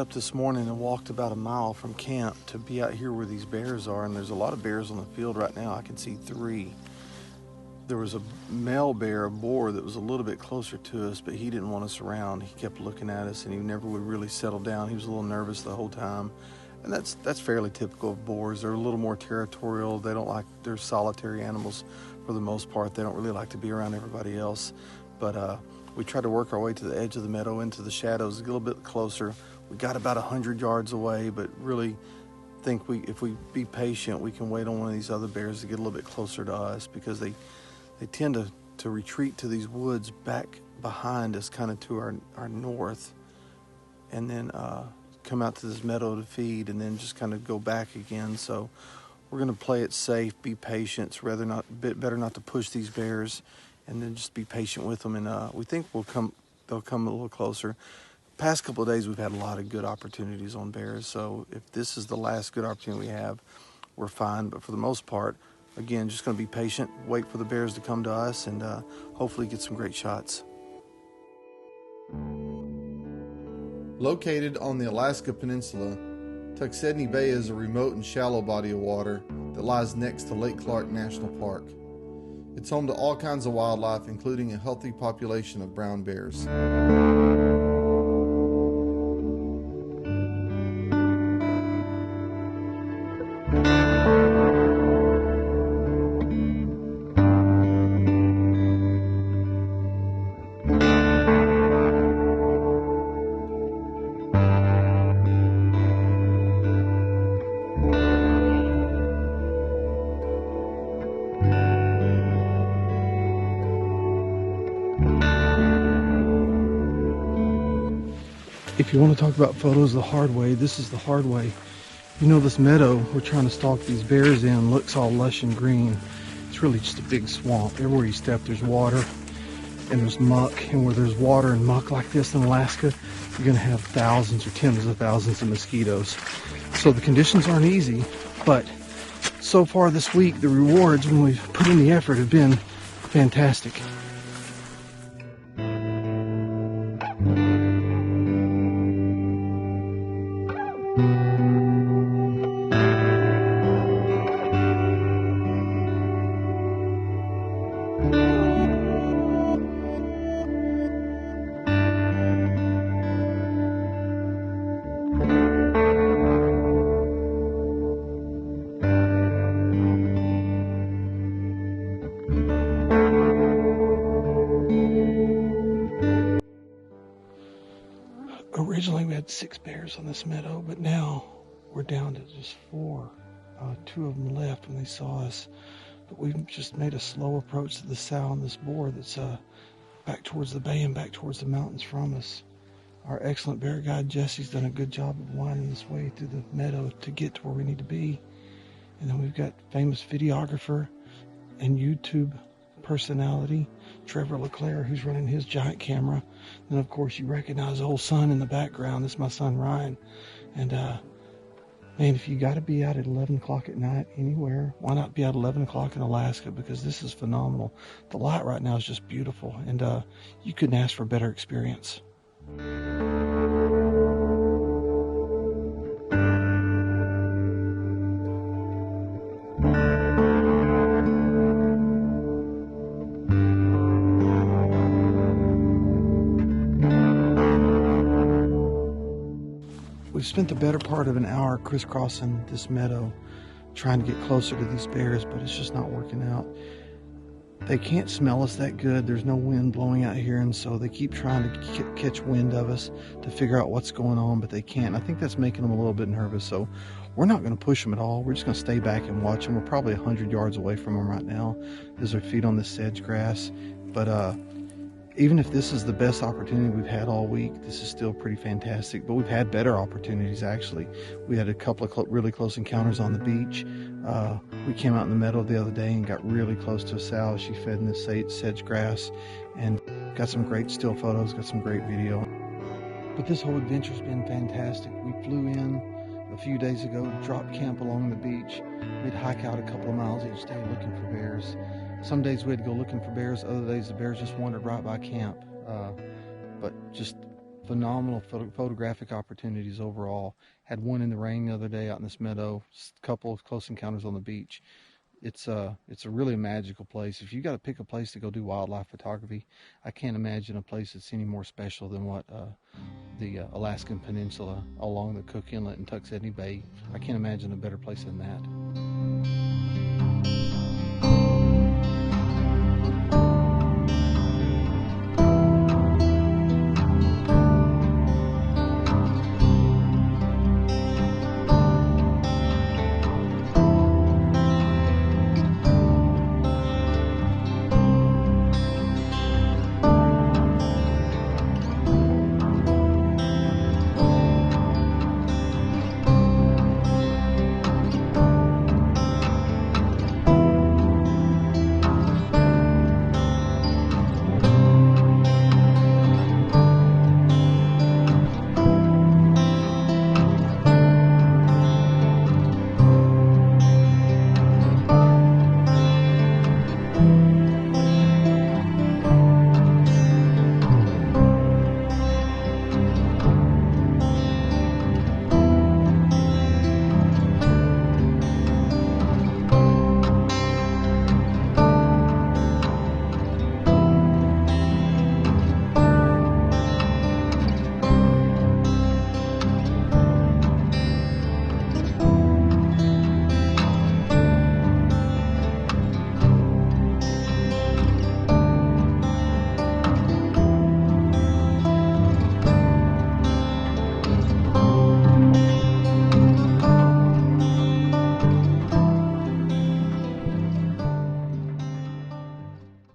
up this morning and walked about a mile from camp to be out here where these bears are, and there's a lot of bears on the field right now. I can see 3. There was a male bear, a boar, that was a little bit closer to us, but he didn't want us around. He kept looking at us, and he never would really settle down. He was a little nervous the whole time, and that's fairly typical of boars. They're a little more territorial. They're solitary animals for the most part. They don't really like to be around everybody else, but we tried to work our way to the edge of the meadow into the shadows, a little bit closer. We got about 100 yards away, but really think if we be patient, we can wait on one of these other bears to get a little bit closer to us, because they tend to retreat to these woods back behind us, kind of to our north, and then come out to this meadow to feed, and then just kind of go back again. So we're going to play it safe, be patient. It's better not to push these bears, and then just be patient with them. And we think they'll come a little closer. Past couple of days, we've had a lot of good opportunities on bears. So if this is the last good opportunity we have, we're fine. But for the most part, again, just going to be patient, wait for the bears to come to us, and hopefully get some great shots. Located on the Alaskan Peninsula, Tuxedni Bay is a remote and shallow body of water that lies next to Lake Clark National Park. It's home to all kinds of wildlife, including a healthy population of brown bears. If you want to talk about photos the hard way, this is the hard way. You know, this meadow we're trying to stalk these bears in looks all lush and green. It's really just a big swamp. Everywhere you step there's water and there's muck, and where there's water and muck like this in Alaska, you're going to have thousands or tens of thousands of mosquitoes. So the conditions aren't easy, but so far this week the rewards, when we've put in the effort, have been fantastic. Originally we had 6 bears on this meadow, but now we're down to just 4. 2 of them left when they saw us, but we've just made a slow approach to the sow on this boar that's back towards the bay and back towards the mountains from us. Our excellent bear guide Jesse's done a good job of winding this way through the meadow to get to where we need to be. And then we've got famous videographer and YouTube personality Trevor LeClaire, who's running his giant camera. And of course you recognize old son in the background. This is my son Ryan. And man, if you got to be out at 11 o'clock at night anywhere, why not be out at 11 o'clock in Alaska? Because this is phenomenal. The light right now is just beautiful, and you couldn't ask for a better experience. We've spent the better part of an hour crisscrossing this meadow trying to get closer to these bears, but it's just not working out. They can't smell us that good. There's no wind blowing out here, and so they keep trying to catch wind of us to figure out what's going on, but they can't. I think that's making them a little bit nervous, so we're not going to push them at all. We're just going to stay back and watch them. We're probably 100 yards away from them right now as their feet on the sedge grass, but even if this is the best opportunity we've had all week, this is still pretty fantastic. But we've had better opportunities, actually. We had a couple of really close encounters on the beach. We came out in the meadow the other day and got really close to a sow. She fed in the sedge grass, and got some great still photos, got some great video. But this whole adventure's been fantastic. We flew in a few days ago, dropped camp along the beach. We'd hike out a couple of miles each day looking for bears. Some days we had to go looking for bears, other days the bears just wandered right by camp. But just Phenomenal photographic opportunities overall. Had one in the rain the other day out in this meadow. A couple of close encounters on the beach. It's a really magical place. If you got to pick a place to go do wildlife photography, I can't imagine a place that's any more special than what the Alaskan Peninsula along the Cook Inlet and Tuxedni Bay. I can't imagine a better place than that.